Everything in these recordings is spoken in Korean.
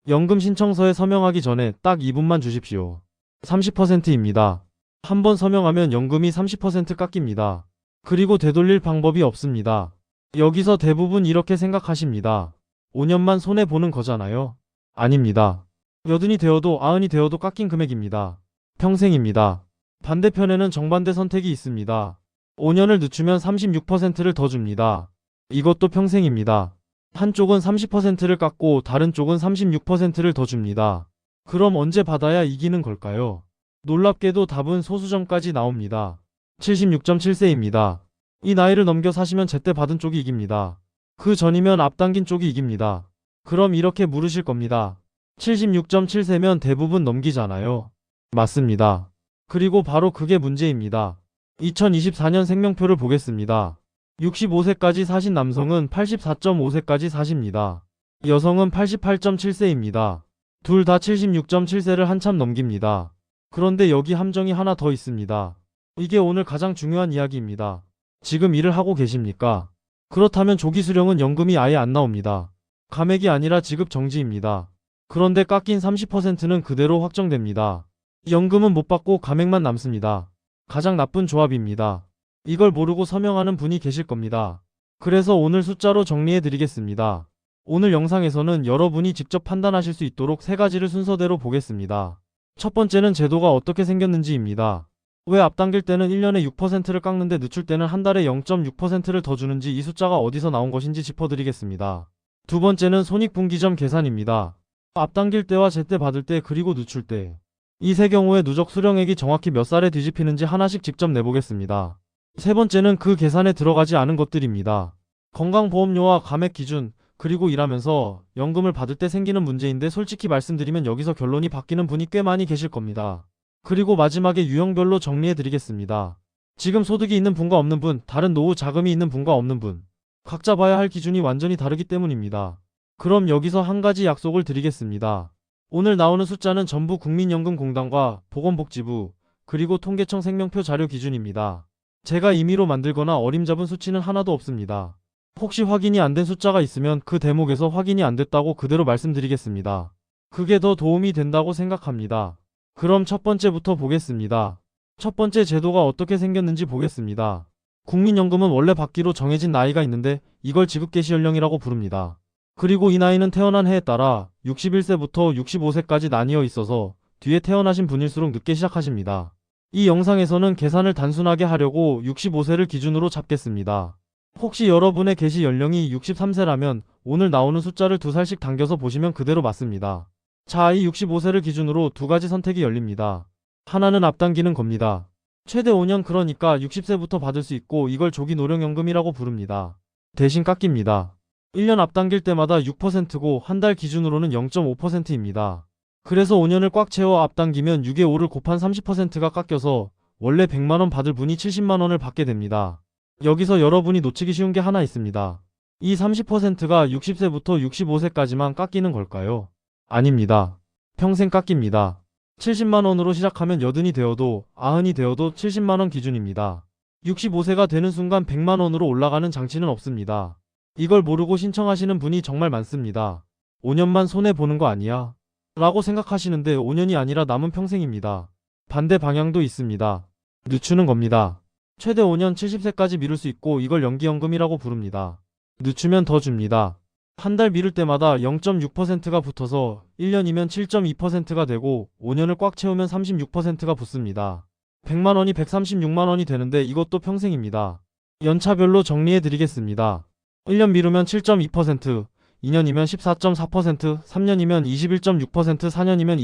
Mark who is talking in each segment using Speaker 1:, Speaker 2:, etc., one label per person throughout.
Speaker 1: 연금 신청서에 서명하기 전에 딱 2분만 주십시오. 30%입니다. 한번 서명하면 연금이 30% 깎입니다. 그리고 되돌릴 방법이 없습니다. 여기서 대부분 이렇게 생각하십니다. 5년만 손해보는 거잖아요. 아닙니다. 여든이 되어도 아흔이 되어도 깎인 금액입니다. 평생입니다. 반대편에는 정반대 선택이 있습니다. 5년을 늦추면 36%를 더 줍니다. 이것도 평생입니다. 한쪽은 30%를 깎고 다른 쪽은 36%를 더 줍니다. 그럼 언제 받아야 이기는 걸까요? 놀랍게도 답은 소수점까지 나옵니다. 76.7세입니다. 이 나이를 넘겨 사시면 제때 받은 쪽이 이깁니다. 그 전이면 앞당긴 쪽이 이깁니다. 그럼 이렇게 물으실 겁니다. 76.7세면 대부분 넘기잖아요. 맞습니다. 그리고 바로 그게 문제입니다. 2024년 생명표를 보겠습니다. 65세까지 사신 남성은 84.5세까지 사십니다. 여성은 88.7세입니다. 둘 다 76.7세를 한참 넘깁니다. 그런데 여기 함정이 하나 더 있습니다. 이게 오늘 가장 중요한 이야기입니다. 지금 일을 하고 계십니까? 그렇다면 조기 수령은 연금이 아예 안 나옵니다. 감액이 아니라 지급 정지입니다. 그런데 깎인 30%는 그대로 확정됩니다. 연금은 못 받고 감액만 남습니다. 가장 나쁜 조합입니다. 이걸 모르고 서명하는 분이 계실 겁니다. 그래서 오늘 숫자로 정리해 드리겠습니다. 오늘 영상에서는 여러분이 직접 판단하실 수 있도록 세 가지를 순서대로 보겠습니다. 첫 번째는 제도가 어떻게 생겼는지입니다. 왜 앞당길 때는 1년에 6%를 깎는데 늦출 때는 한 달에 0.6%를 더 주는지 이 숫자가 어디서 나온 것인지 짚어드리겠습니다. 두 번째는 손익분기점 계산입니다. 앞당길 때와 제때 받을 때 그리고 늦출 때. 이 세 경우에 누적 수령액이 정확히 몇 살에 뒤집히는지 하나씩 직접 내보겠습니다. 세 번째는 그 계산에 들어가지 않은 것들입니다. 건강보험료와 감액 기준, 그리고 일하면서 연금을 받을 때 생기는 문제인데 솔직히 말씀드리면 여기서 결론이 바뀌는 분이 꽤 많이 계실 겁니다. 그리고 마지막에 유형별로 정리해드리겠습니다. 지금 소득이 있는 분과 없는 분, 다른 노후 자금이 있는 분과 없는 분. 각자 봐야 할 기준이 완전히 다르기 때문입니다. 그럼 여기서 한 가지 약속을 드리겠습니다. 오늘 나오는 숫자는 전부 국민연금공단과 보건복지부, 그리고 통계청 생명표 자료 기준입니다. 제가 임의로 만들거나 어림잡은 수치는 하나도 없습니다. 혹시 확인이 안 된 숫자가 있으면 그 대목에서 확인이 안 됐다고 그대로 말씀드리겠습니다. 그게 더 도움이 된다고 생각합니다. 그럼 첫 번째부터 보겠습니다. 첫 번째 제도가 어떻게 생겼는지 보겠습니다. 국민연금은 원래 받기로 정해진 나이가 있는데 이걸 지급 개시 연령이라고 부릅니다. 그리고 이 나이는 태어난 해에 따라 61세부터 65세까지 나뉘어 있어서 뒤에 태어나신 분일수록 늦게 시작하십니다. 이 영상에서는 계산을 단순하게 하려고 65세를 기준으로 잡겠습니다. 혹시 여러분의 개시 연령이 63세라면 오늘 나오는 숫자를 2살씩 당겨서 보시면 그대로 맞습니다. 자, 이 65세를 기준으로 두 가지 선택이 열립니다. 하나는 앞당기는 겁니다. 최대 5년, 그러니까 60세부터 받을 수 있고 이걸 조기 노령연금이라고 부릅니다. 대신 깎입니다. 1년 앞당길 때마다 6%고 한 달 기준으로는 0.5%입니다. 그래서 5년을 꽉 채워 앞당기면 6에 5를 곱한 30%가 깎여서 원래 100만원 받을 분이 70만원을 받게 됩니다. 여기서 여러분이 놓치기 쉬운 게 하나 있습니다. 이 30%가 60세부터 65세까지만 깎이는 걸까요? 아닙니다. 평생 깎입니다. 70만원으로 시작하면 여든이 되어도 아흔이 되어도 70만원 기준입니다. 65세가 되는 순간 100만원으로 올라가는 장치는 없습니다. 이걸 모르고 신청하시는 분이 정말 많습니다. 5년만 손해보는 거 아니야? 라고 생각하시는데 5년이 아니라 남은 평생입니다. 반대 방향도 있습니다. 늦추는 겁니다. 최대 5년 70세까지 미룰 수 있고 이걸 연기연금이라고 부릅니다. 늦추면 더 줍니다. 한 달 미룰 때마다 0.6%가 붙어서 1년이면 7.2%가 되고 5년을 꽉 채우면 36%가 붙습니다. 100만원이 136만원이 되는데 이것도 평생입니다. 연차별로 정리해드리겠습니다. 1년 미루면 7.2%, 2년이면 14.4%, 3년이면 21.6%, 4년이면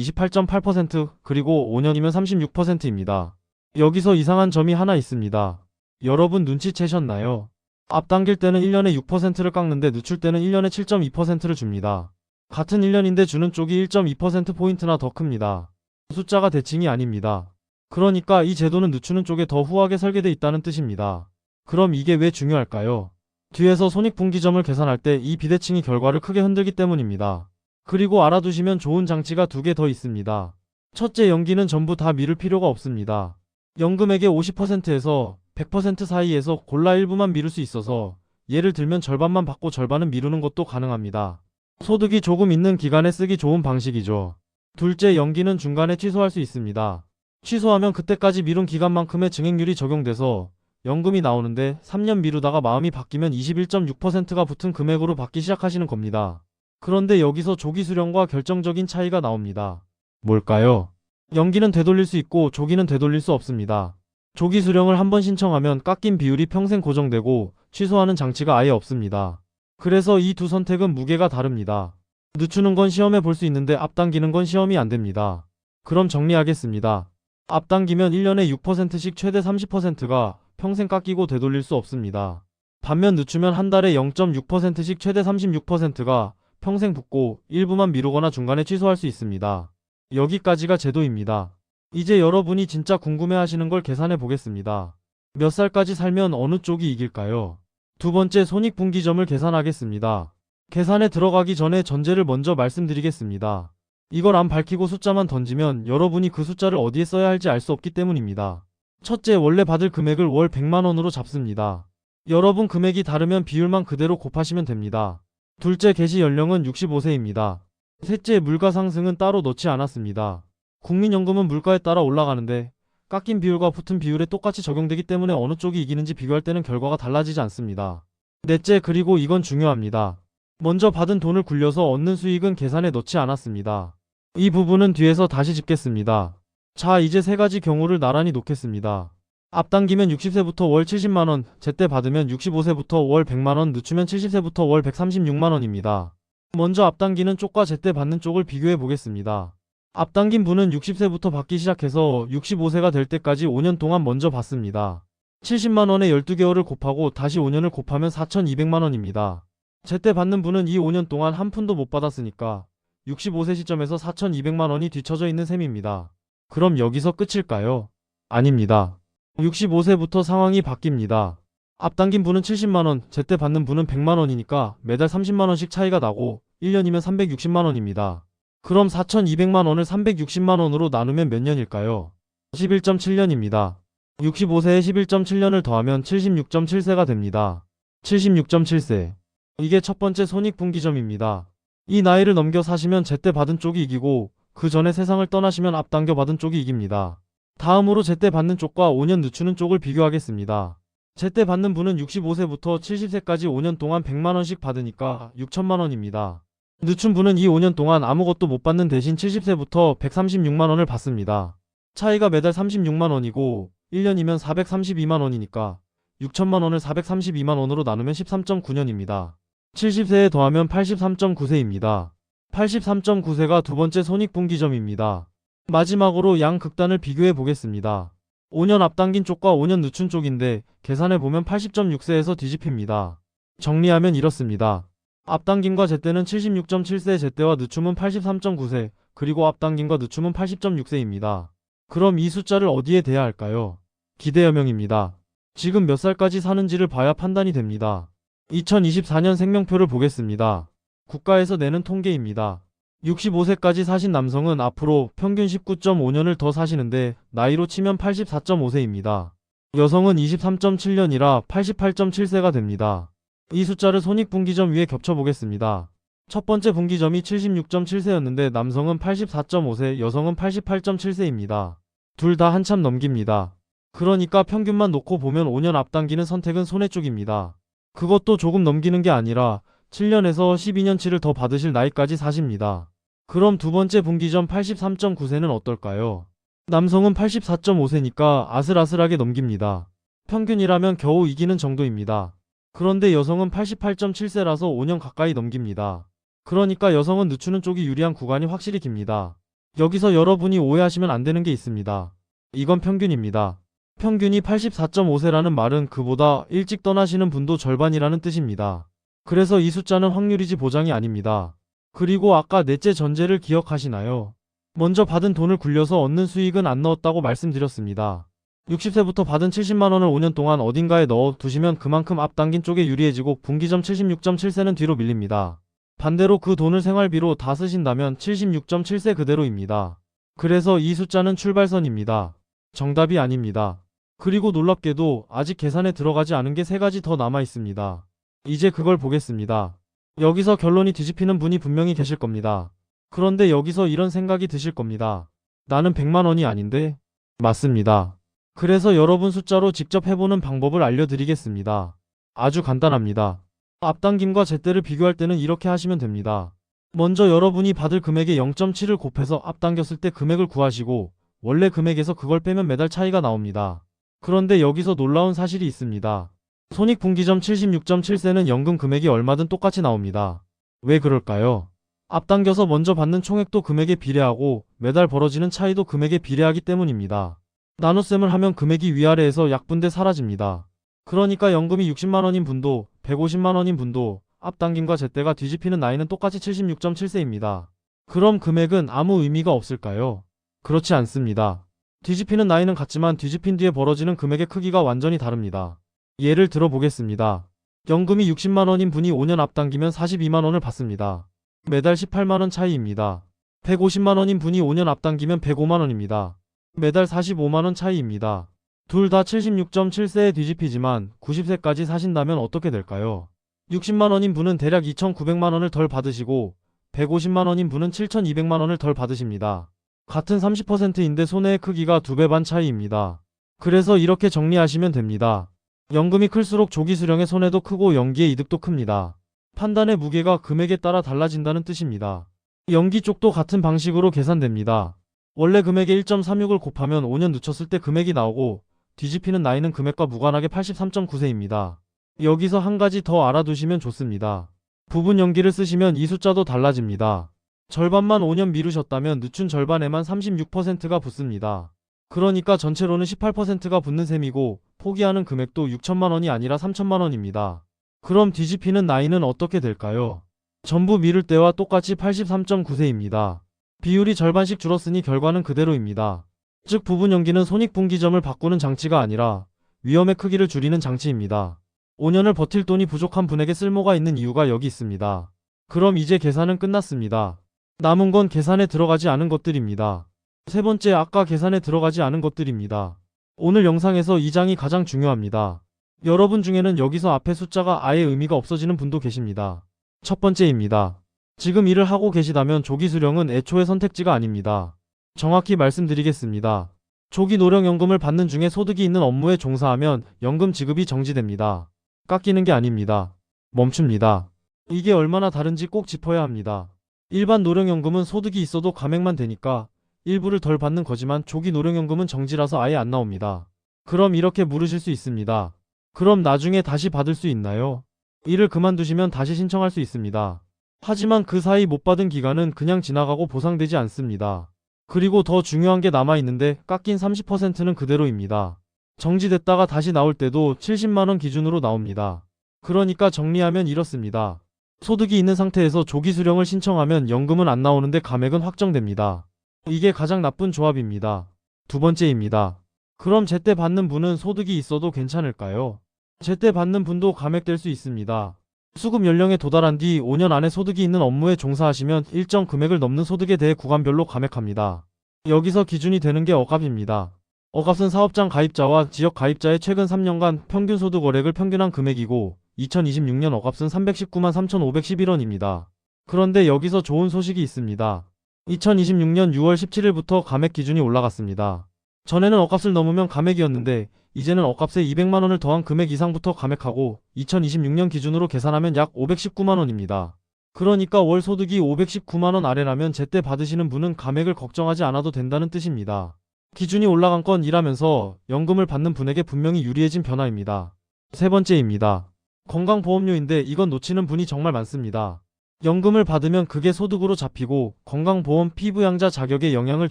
Speaker 1: 28.8%, 그리고 5년이면 36%입니다. 여기서 이상한 점이 하나 있습니다. 여러분 눈치채셨나요? 앞당길 때는 1년에 6%를 깎는데 늦출 때는 1년에 7.2%를 줍니다. 같은 1년인데 주는 쪽이 1.2%포인트나 더 큽니다. 숫자가 대칭이 아닙니다. 그러니까 이 제도는 늦추는 쪽에 더 후하게 설계되어 있다는 뜻입니다. 그럼 이게 왜 중요할까요? 뒤에서 손익분기점을 계산할 때 이 비대칭이 결과를 크게 흔들기 때문입니다. 그리고 알아두시면 좋은 장치가 두 개 더 있습니다. 첫째, 연기는 전부 다 미룰 필요가 없습니다. 연금액의 50%에서 100% 사이에서 골라 일부만 미룰 수 있어서 예를 들면 절반만 받고 절반은 미루는 것도 가능합니다. 소득이 조금 있는 기간에 쓰기 좋은 방식이죠. 둘째, 연기는 중간에 취소할 수 있습니다. 취소하면 그때까지 미룬 기간만큼의 증액률이 적용돼서 연금이 나오는데 3년 미루다가 마음이 바뀌면 21.6%가 붙은 금액으로 받기 시작하시는 겁니다. 그런데 여기서 조기 수령과 결정적인 차이가 나옵니다. 뭘까요? 연기는 되돌릴 수 있고 조기는 되돌릴 수 없습니다. 조기 수령을 한번 신청하면 깎인 비율이 평생 고정되고 취소하는 장치가 아예 없습니다. 그래서 이 두 선택은 무게가 다릅니다. 늦추는 건 시험에 볼 수 있는데 앞당기는 건 시험이 안 됩니다. 그럼 정리하겠습니다. 앞당기면 1년에 6%씩 최대 30%가 평생 깎이고 되돌릴 수 없습니다. 반면 늦추면 한 달에 0.6%씩 최대 36%가 평생 붙고 일부만 미루거나 중간에 취소할 수 있습니다. 여기까지가 제도입니다. 이제 여러분이 진짜 궁금해하시는 걸 계산해 보겠습니다. 몇 살까지 살면 어느 쪽이 이길까요? 두 번째, 손익분기점을 계산하겠습니다. 계산에 들어가기 전에 전제를 먼저 말씀드리겠습니다. 이걸 안 밝히고 숫자만 던지면 여러분이 그 숫자를 어디에 써야 할지 알 수 없기 때문입니다. 첫째, 원래 받을 금액을 월 100만원으로 잡습니다. 여러분 금액이 다르면 비율만 그대로 곱하시면 됩니다. 둘째, 개시 연령은 65세입니다. 셋째, 물가 상승은 따로 넣지 않았습니다. 국민연금은 물가에 따라 올라가는데 깎인 비율과 붙은 비율에 똑같이 적용되기 때문에 어느 쪽이 이기는지 비교할 때는 결과가 달라지지 않습니다. 넷째, 그리고 이건 중요합니다. 먼저 받은 돈을 굴려서 얻는 수익은 계산에 넣지 않았습니다. 이 부분은 뒤에서 다시 짚겠습니다. 자, 이제 세 가지 경우를 나란히 놓겠습니다. 앞당기면 60세부터 월 70만원, 제때 받으면 65세부터 월 100만원, 늦추면 70세부터 월 136만원입니다. 먼저 앞당기는 쪽과 제때 받는 쪽을 비교해 보겠습니다. 앞당긴 분은 60세부터 받기 시작해서 65세가 될 때까지 5년 동안 먼저 받습니다. 70만원에 12개월을 곱하고 다시 5년을 곱하면 4,200만원입니다. 제때 받는 분은 이 5년 동안 한 푼도 못 받았으니까 65세 시점에서 4,200만원이 뒤처져 있는 셈입니다. 그럼 여기서 끝일까요? 아닙니다. 65세부터 상황이 바뀝니다. 앞당긴 분은 70만원, 제때 받는 분은 100만원이니까 매달 30만원씩 차이가 나고 1년이면 360만원입니다. 그럼 4,200만원을 360만원으로 나누면 몇 년일까요? 11.7년입니다. 65세에 11.7년을 더하면 76.7세가 됩니다. 76.7세. 이게 첫 번째 손익분기점입니다. 이 나이를 넘겨 사시면 제때 받은 쪽이 이기고 그 전에 세상을 떠나시면 앞당겨 받은 쪽이 이깁니다. 다음으로 제때 받는 쪽과 5년 늦추는 쪽을 비교하겠습니다. 제때 받는 분은 65세부터 70세까지 5년 동안 100만원씩 받으니까 6천만원입니다. 늦춘 분은 이 5년 동안 아무것도 못 받는 대신 70세부터 136만원을 받습니다. 차이가 매달 36만원이고 1년이면 432만원이니까 6천만원을 432만원으로 나누면 13.9년입니다. 70세에 더하면 83.9세입니다. 83.9세가 두 번째 손익분기점입니다. 마지막으로 양 극단을 비교해 보겠습니다. 5년 앞당긴 쪽과 5년 늦춘 쪽인데 계산해보면 80.6세에서 뒤집힙니다. 정리하면 이렇습니다. 앞당김과 제때는 76.7세, 제때와 늦춤은 83.9세, 그리고 앞당김과 늦춤은 80.6세입니다. 그럼 이 숫자를 어디에 대야 할까요? 기대여명입니다. 지금 몇 살까지 사는지를 봐야 판단이 됩니다. 2024년 생명표를 보겠습니다. 국가에서 내는 통계입니다. 65세까지 사신 남성은 앞으로 평균 19.5년을 더 사시는데 나이로 치면 84.5세입니다. 여성은 23.7년이라 88.7세가 됩니다. 이 숫자를 손익분기점 위에 겹쳐보겠습니다. 첫 번째 분기점이 76.7세였는데 남성은 84.5세, 여성은 88.7세입니다. 둘 다 한참 넘깁니다. 그러니까 평균만 놓고 보면 5년 앞당기는 선택은 손해 쪽입니다. 그것도 조금 넘기는 게 아니라 7년에서 12년치를 더 받으실 나이까지 사십니다. 그럼 두 번째 분기점 83.9세는 어떨까요? 남성은 84.5세니까 아슬아슬하게 넘깁니다. 평균이라면 겨우 이기는 정도입니다. 그런데 여성은 88.7세라서 5년 가까이 넘깁니다. 그러니까 여성은 늦추는 쪽이 유리한 구간이 확실히 깁니다. 여기서 여러분이 오해하시면 안 되는 게 있습니다. 이건 평균입니다. 평균이 84.5세라는 말은 그보다 일찍 떠나시는 분도 절반이라는 뜻입니다. 그래서 이 숫자는 확률이지 보장이 아닙니다. 그리고 아까 넷째 전제를 기억하시나요? 먼저 받은 돈을 굴려서 얻는 수익은 안 넣었다고 말씀드렸습니다. 60세부터 받은 70만원을 5년 동안 어딘가에 넣어 두시면 그만큼 앞당긴 쪽에 유리해지고 분기점 76.7세는 뒤로 밀립니다. 반대로 그 돈을 생활비로 다 쓰신다면 76.7세 그대로입니다. 그래서 이 숫자는 출발선입니다. 정답이 아닙니다. 그리고 놀랍게도 아직 계산에 들어가지 않은 게 세 가지 더 남아 있습니다. 이제 그걸 보겠습니다. 여기서 결론이 뒤집히는 분이 분명히 계실 겁니다. 그런데 여기서 이런 생각이 드실 겁니다. 나는 100만 원이 아닌데? 맞습니다. 그래서 여러분 숫자로 직접 해보는 방법을 알려드리겠습니다. 아주 간단합니다. 앞당김과 제때를 비교할 때는 이렇게 하시면 됩니다. 먼저 여러분이 받을 금액의 0.7을 곱해서 앞당겼을 때 금액을 구하시고 원래 금액에서 그걸 빼면 매달 차이가 나옵니다. 그런데 여기서 놀라운 사실이 있습니다. 손익분기점 76.7세는 연금 금액이 얼마든 똑같이 나옵니다. 왜 그럴까요? 앞당겨서 먼저 받는 총액도 금액에 비례하고 매달 벌어지는 차이도 금액에 비례하기 때문입니다. 나눗셈을 하면 금액이 위아래에서 약분돼 사라집니다. 그러니까 연금이 60만원인 분도 150만원인 분도 앞당김과 제때가 뒤집히는 나이는 똑같이 76.7세입니다. 그럼 금액은 아무 의미가 없을까요? 그렇지 않습니다. 뒤집히는 나이는 같지만 뒤집힌 뒤에 벌어지는 금액의 크기가 완전히 다릅니다. 예를 들어 보겠습니다. 연금이 60만원인 분이 5년 앞당기면 42만원을 받습니다. 매달 18만원 차이입니다. 150만원인 분이 5년 앞당기면 105만원입니다. 매달 45만원 차이입니다. 둘 다 76.7세에 뒤집히지만 90세까지 사신다면 어떻게 될까요? 60만원인 분은 대략 2,900만원을 덜 받으시고 150만원인 분은 7,200만원을 덜 받으십니다. 같은 30%인데 손해의 크기가 2배 반 차이입니다. 그래서 이렇게 정리하시면 됩니다. 연금이 클수록 조기 수령의 손해도 크고 연기의 이득도 큽니다. 판단의 무게가 금액에 따라 달라진다는 뜻입니다. 연기 쪽도 같은 방식으로 계산됩니다. 원래 금액의 1.36을 곱하면 5년 늦췄을 때 금액이 나오고 뒤집히는 나이는 금액과 무관하게 83.9세입니다. 여기서 한 가지 더 알아두시면 좋습니다. 부분 연기를 쓰시면 이 숫자도 달라집니다. 절반만 5년 미루셨다면 늦춘 절반에만 36%가 붙습니다. 그러니까 전체로는 18%가 붙는 셈이고 포기하는 금액도 6천만 원이 아니라 3천만 원입니다. 그럼 뒤집히는 나이는 어떻게 될까요? 전부 미룰 때와 똑같이 83.9세입니다. 비율이 절반씩 줄었으니 결과는 그대로입니다. 즉 부분 연기는 손익분기점을 바꾸는 장치가 아니라 위험의 크기를 줄이는 장치입니다. 5년을 버틸 돈이 부족한 분에게 쓸모가 있는 이유가 여기 있습니다. 그럼 이제 계산은 끝났습니다. 남은 건 계산에 들어가지 않은 것들입니다. 세 번째, 아까 계산에 들어가지 않은 것들입니다. 오늘 영상에서 이 장이 가장 중요합니다. 여러분 중에는 여기서 앞에 숫자가 아예 의미가 없어지는 분도 계십니다. 첫 번째입니다. 지금 일을 하고 계시다면 조기 수령은 애초에 선택지가 아닙니다. 정확히 말씀드리겠습니다. 조기 노령연금을 받는 중에 소득이 있는 업무에 종사하면 연금 지급이 정지됩니다. 깎이는 게 아닙니다. 멈춥니다. 이게 얼마나 다른지 꼭 짚어야 합니다. 일반 노령연금은 소득이 있어도 감액만 되니까 일부를 덜 받는 거지만 조기 노령연금은 정지라서 아예 안 나옵니다. 그럼 이렇게 물으실 수 있습니다. 그럼 나중에 다시 받을 수 있나요? 일을 그만두시면 다시 신청할 수 있습니다. 하지만 그 사이 못 받은 기간은 그냥 지나가고 보상되지 않습니다. 그리고 더 중요한 게 남아있는데 깎인 30%는 그대로입니다. 정지됐다가 다시 나올 때도 70만원 기준으로 나옵니다. 그러니까 정리하면 이렇습니다. 소득이 있는 상태에서 조기 수령을 신청하면 연금은 안 나오는데 감액은 확정됩니다. 이게 가장 나쁜 조합입니다. 두 번째입니다. 그럼 제때 받는 분은 소득이 있어도 괜찮을까요? 제때 받는 분도 감액될 수 있습니다. 수급 연령에 도달한 뒤 5년 안에 소득이 있는 업무에 종사하시면 일정 금액을 넘는 소득에 대해 구간별로 감액합니다. 여기서 기준이 되는 게 억압입니다. 억압은 사업장 가입자와 지역 가입자의 최근 3년간 평균 소득 월액을 평균한 금액이고 2026년 억압은 319만 3,511원입니다. 그런데 여기서 좋은 소식이 있습니다. 2026년 6월 17일부터 감액 기준이 올라갔습니다. 전에는 억압을 넘으면 감액이었는데 이제는 억압세 200만원을 더한 금액 이상부터 감액하고 2026년 기준으로 계산하면 약 519만원입니다. 그러니까 월 소득이 519만원 아래라면 제때 받으시는 분은 감액을 걱정하지 않아도 된다는 뜻입니다. 기준이 올라간 건 일하면서 연금을 받는 분에게 분명히 유리해진 변화입니다. 세 번째입니다. 건강보험료인데 이건 놓치는 분이 정말 많습니다. 연금을 받으면 그게 소득으로 잡히고 건강보험 피부양자 자격에 영향을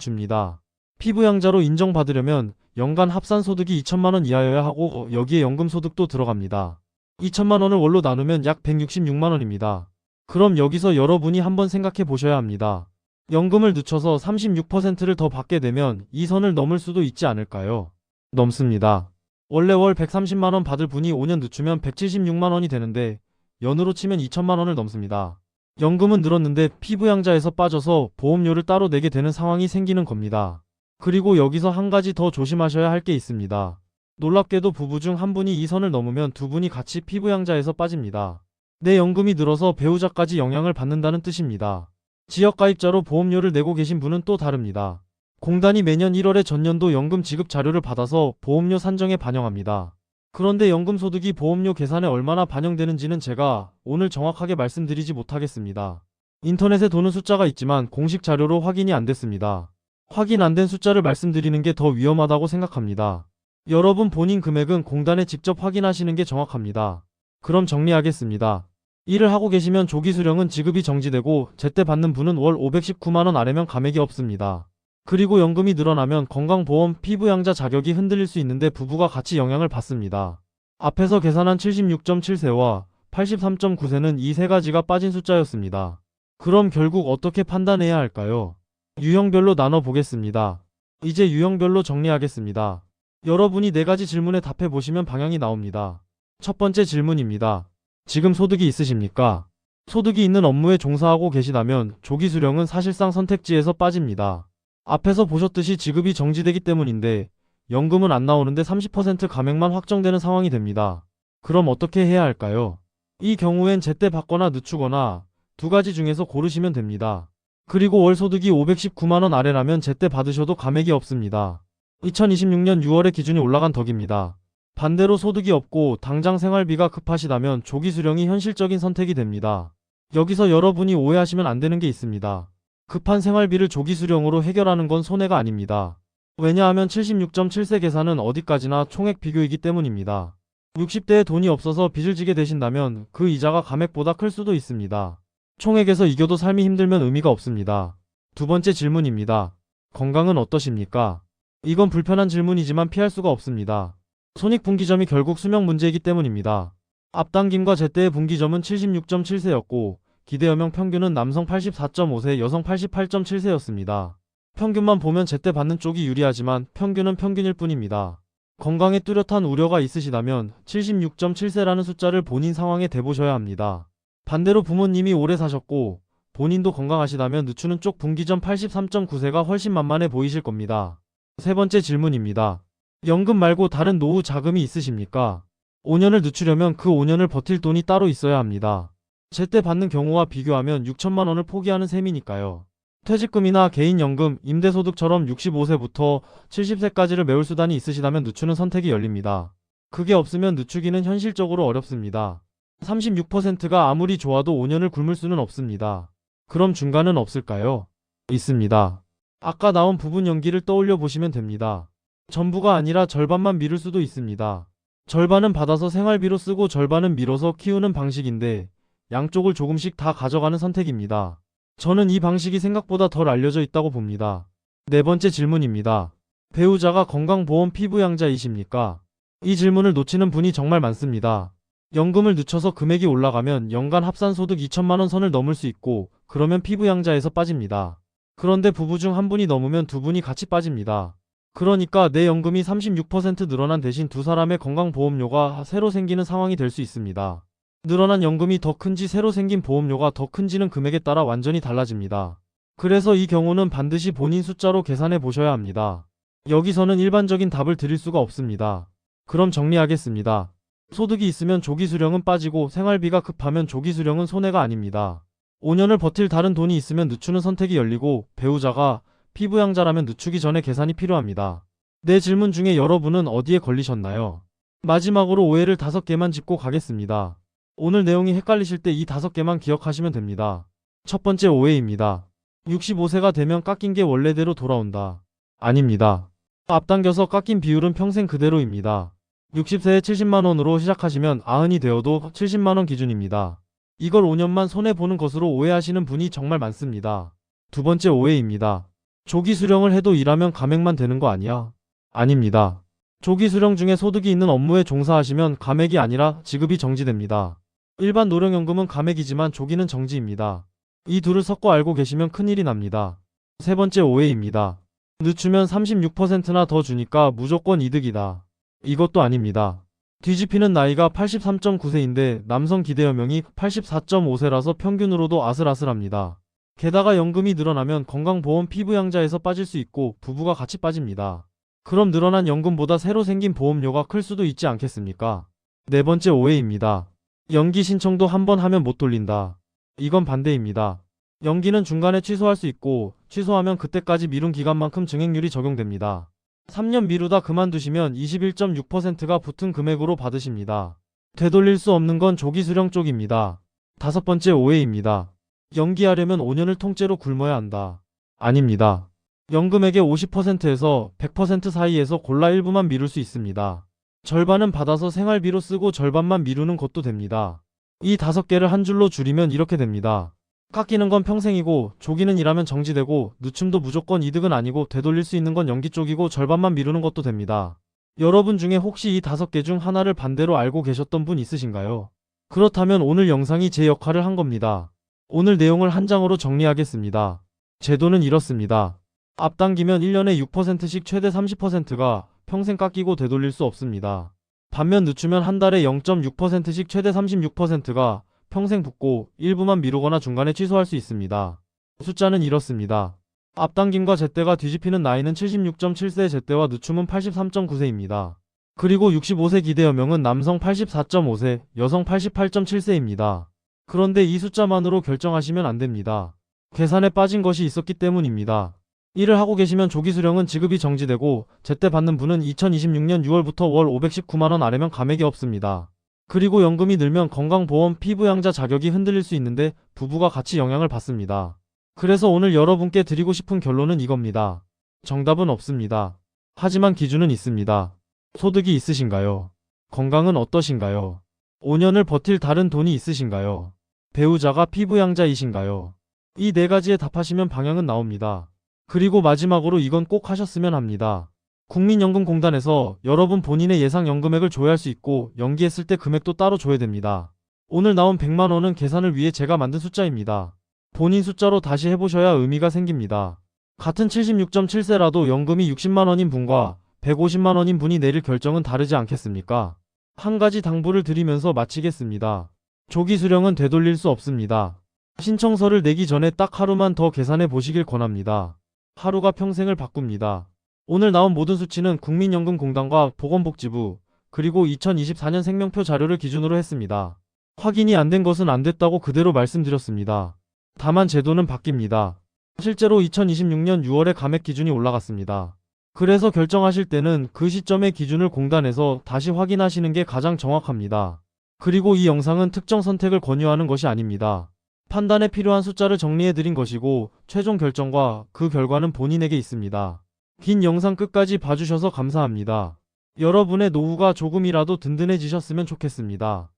Speaker 1: 줍니다. 피부양자로 인정받으려면 연간 합산소득이 2천만원 이하여야 하고 여기에 연금소득도 들어갑니다. 2천만원을 월로 나누면 약 166만원입니다. 그럼 여기서 여러분이 한번 생각해 보셔야 합니다. 연금을 늦춰서 36%를 더 받게 되면 이 선을 넘을 수도 있지 않을까요? 넘습니다. 원래 월 130만원 받을 분이 5년 늦추면 176만원이 되는데 연으로 치면 2천만원을 넘습니다. 연금은 늘었는데 피부양자에서 빠져서 보험료를 따로 내게 되는 상황이 생기는 겁니다. 그리고 여기서 한 가지 더 조심하셔야 할 게 있습니다. 놀랍게도 부부 중 한 분이 이 선을 넘으면 두 분이 같이 피부양자에서 빠집니다. 내 연금이 늘어서 배우자까지 영향을 받는다는 뜻입니다. 지역가입자로 보험료를 내고 계신 분은 또 다릅니다. 공단이 매년 1월에 전년도 연금 지급 자료를 받아서 보험료 산정에 반영합니다. 그런데 연금소득이 보험료 계산에 얼마나 반영되는지는 제가 오늘 정확하게 말씀드리지 못하겠습니다. 인터넷에 도는 숫자가 있지만 공식 자료로 확인이 안 됐습니다. 확인 안 된 숫자를 말씀드리는 게 더 위험하다고 생각합니다. 여러분 본인 금액은 공단에 직접 확인하시는 게 정확합니다. 그럼 정리하겠습니다. 일을 하고 계시면 조기 수령은 지급이 정지되고 제때 받는 분은 월 519만원 아래면 감액이 없습니다. 그리고 연금이 늘어나면 건강보험 피부양자 자격이 흔들릴 수 있는데 부부가 같이 영향을 받습니다. 앞에서 계산한 76.7세와 83.9세는 이 세 가지가 빠진 숫자였습니다. 그럼 결국 어떻게 판단해야 할까요? 유형별로 나눠 보겠습니다. 이제 유형별로 정리하겠습니다. 여러분이 네 가지 질문에 답해 보시면 방향이 나옵니다. 첫 번째 질문입니다. 지금 소득이 있으십니까? 소득이 있는 업무에 종사하고 계시다면 조기 수령은 사실상 선택지에서 빠집니다. 앞에서 보셨듯이 지급이 정지되기 때문인데 연금은 안 나오는데 30% 감액만 확정되는 상황이 됩니다. 그럼 어떻게 해야 할까요? 이 경우엔 제때 받거나 늦추거나 두 가지 중에서 고르시면 됩니다. 그리고 월 소득이 519만원 아래라면 제때 받으셔도 감액이 없습니다. 2026년 6월에 기준이 올라간 덕입니다. 반대로 소득이 없고 당장 생활비가 급하시다면 조기 수령이 현실적인 선택이 됩니다. 여기서 여러분이 오해하시면 안 되는 게 있습니다. 급한 생활비를 조기 수령으로 해결하는 건 손해가 아닙니다. 왜냐하면 76.7세 계산은 어디까지나 총액 비교이기 때문입니다. 60대에 돈이 없어서 빚을 지게 되신다면 그 이자가 감액보다 클 수도 있습니다. 총액에서 이겨도 삶이 힘들면 의미가 없습니다. 두 번째 질문입니다. 건강은 어떠십니까? 이건 불편한 질문이지만 피할 수가 없습니다. 손익분기점이 결국 수명 문제이기 때문입니다. 앞당김과 제때의 분기점은 76.7세였고 기대여명 평균은 남성 84.5세, 여성 88.7세였습니다. 평균만 보면 제때 받는 쪽이 유리하지만 평균은 평균일 뿐입니다. 건강에 뚜렷한 우려가 있으시다면 76.7세라는 숫자를 본인 상황에 대보셔야 합니다. 반대로 부모님이 오래 사셨고 본인도 건강하시다면 늦추는 쪽 분기점 83.9세가 훨씬 만만해 보이실 겁니다. 세 번째 질문입니다. 연금 말고 다른 노후 자금이 있으십니까? 5년을 늦추려면 그 5년을 버틸 돈이 따로 있어야 합니다. 제때 받는 경우와 비교하면 6천만 원을 포기하는 셈이니까요. 퇴직금이나 개인연금, 임대소득처럼 65세부터 70세까지를 메울 수단이 있으시다면 늦추는 선택이 열립니다. 그게 없으면 늦추기는 현실적으로 어렵습니다. 36%가 아무리 좋아도 5년을 굶을 수는 없습니다. 그럼 중간은 없을까요? 있습니다. 아까 나온 부분 연기를 떠올려 보시면 됩니다. 전부가 아니라 절반만 미룰 수도 있습니다. 절반은 받아서 생활비로 쓰고 절반은 미뤄서 키우는 방식인데 양쪽을 조금씩 다 가져가는 선택입니다. 저는 이 방식이 생각보다 덜 알려져 있다고 봅니다. 네 번째 질문입니다. 배우자가 건강보험 피부양자이십니까? 이 질문을 놓치는 분이 정말 많습니다. 연금을 늦춰서 금액이 올라가면 연간 합산소득 2천만 원 선을 넘을 수 있고 그러면 피부양자에서 빠집니다. 그런데 부부 중 한 분이 넘으면 두 분이 같이 빠집니다. 그러니까 내 연금이 36% 늘어난 대신 두 사람의 건강보험료가 새로 생기는 상황이 될 수 있습니다. 늘어난 연금이 더 큰지 새로 생긴 보험료가 더 큰지는 금액에 따라 완전히 달라집니다. 그래서 이 경우는 반드시 본인 숫자로 계산해 보셔야 합니다. 여기서는 일반적인 답을 드릴 수가 없습니다. 그럼 정리하겠습니다. 소득이 있으면 조기 수령은 빠지고 생활비가 급하면 조기 수령은 손해가 아닙니다. 5년을 버틸 다른 돈이 있으면 늦추는 선택이 열리고 배우자가 피부양자라면 늦추기 전에 계산이 필요합니다. 내 질문 중에 여러분은 어디에 걸리셨나요? 마지막으로 오해를 5개만 짚고 가겠습니다. 오늘 내용이 헷갈리실 때 이 5개만 기억하시면 됩니다. 첫 번째 오해입니다. 65세가 되면 깎인 게 원래대로 돌아온다. 아닙니다. 앞당겨서 깎인 비율은 평생 그대로입니다. 60세에 70만원으로 시작하시면 90이 되어도 70만원 기준입니다. 이걸 5년만 손해보는 것으로 오해하시는 분이 정말 많습니다. 두 번째 오해입니다. 조기 수령을 해도 일하면 감액만 되는 거 아니야? 아닙니다. 조기 수령 중에 소득이 있는 업무에 종사하시면 감액이 아니라 지급이 정지됩니다. 일반 노령연금은 감액이지만 조기는 정지입니다. 이 둘을 섞어 알고 계시면 큰일이 납니다. 세 번째 오해입니다. 늦추면 36%나 더 주니까 무조건 이득이다. 이것도 아닙니다. 뒤집히는 나이가 83.9세인데 남성 기대여명이 84.5세라서 평균으로도 아슬아슬합니다. 게다가 연금이 늘어나면 건강보험 피부양자에서 빠질 수 있고 부부가 같이 빠집니다. 그럼 늘어난 연금보다 새로 생긴 보험료가 클 수도 있지 않겠습니까? 네 번째 오해입니다. 연기 신청도 한 번 하면 못 돌린다. 이건 반대입니다. 연기는 중간에 취소할 수 있고 취소하면 그때까지 미룬 기간만큼 증액률이 적용됩니다. 3년 미루다 그만두시면 21.6%가 붙은 금액으로 받으십니다. 되돌릴 수 없는 건 조기 수령 쪽입니다. 다섯 번째 오해입니다. 연기하려면 5년을 통째로 굶어야 한다. 아닙니다. 연금액의 50%에서 100% 사이에서 골라 일부만 미룰 수 있습니다. 절반은 받아서 생활비로 쓰고 절반만 미루는 것도 됩니다. 이 5개를 한 줄로 줄이면 이렇게 됩니다. 깎이는 건 평생이고 조기는 일하면 정지되고 늦춤도 무조건 이득은 아니고 되돌릴 수 있는 건 연기 쪽이고 절반만 미루는 것도 됩니다. 여러분 중에 혹시 이 5개 중 하나를 반대로 알고 계셨던 분 있으신가요? 그렇다면 오늘 영상이 제 역할을 한 겁니다. 오늘 내용을 한 장으로 정리하겠습니다. 제도는 이렇습니다. 앞당기면 1년에 6%씩 최대 30%가 평생 깎이고 되돌릴 수 없습니다. 반면 늦추면 한 달에 0.6%씩 최대 36%가 평생 붙고 일부만 미루거나 중간에 취소할 수 있습니다. 숫자는 이렇습니다. 앞당김과 제때가 뒤집히는 나이는 76.7세, 제때와 늦춤은 83.9세입니다. 그리고 65세 기대여명은 남성 84.5세, 여성 88.7세입니다. 그런데 이 숫자만으로 결정하시면 안 됩니다. 계산에 빠진 것이 있었기 때문입니다. 일을 하고 계시면 조기 수령은 지급이 정지되고 제때 받는 분은 2026년 6월부터 월 519만원 아래면 감액이 없습니다. 그리고 연금이 늘면 건강보험 피부양자 자격이 흔들릴 수 있는데 부부가 같이 영향을 받습니다. 그래서 오늘 여러분께 드리고 싶은 결론은 이겁니다. 정답은 없습니다. 하지만 기준은 있습니다. 소득이 있으신가요? 건강은 어떠신가요? 5년을 버틸 다른 돈이 있으신가요? 배우자가 피부양자이신가요? 이 4가지에 답하시면 방향은 나옵니다. 그리고 마지막으로 이건 꼭 하셨으면 합니다. 국민연금공단에서 여러분 본인의 예상 연금액을 조회할 수 있고 연기했을 때 금액도 따로 줘야 됩니다. 오늘 나온 100만원은 계산을 위해 제가 만든 숫자입니다. 본인 숫자로 다시 해보셔야 의미가 생깁니다. 같은 76.7세라도 연금이 60만원인 분과 150만원인 분이 내릴 결정은 다르지 않겠습니까? 한 가지 당부를 드리면서 마치겠습니다. 조기 수령은 되돌릴 수 없습니다. 신청서를 내기 전에 딱 하루만 더 계산해 보시길 권합니다. 하루가 평생을 바꿉니다. 오늘 나온 모든 수치는 국민연금공단과 보건복지부 그리고 2024년 생명표 자료를 기준으로 했습니다. 확인이 안 된 것은 안 됐다고 그대로 말씀드렸습니다. 다만 제도는 바뀝니다. 실제로 2026년 6월에 감액 기준이 올라갔습니다. 그래서 결정하실 때는 그 시점의 기준을 공단에서 다시 확인하시는 게 가장 정확합니다. 그리고 이 영상은 특정 선택을 권유하는 것이 아닙니다. 판단에 필요한 숫자를 정리해드린 것이고 최종 결정과 그 결과는 본인에게 있습니다. 긴 영상 끝까지 봐주셔서 감사합니다. 여러분의 노후가 조금이라도 든든해지셨으면 좋겠습니다.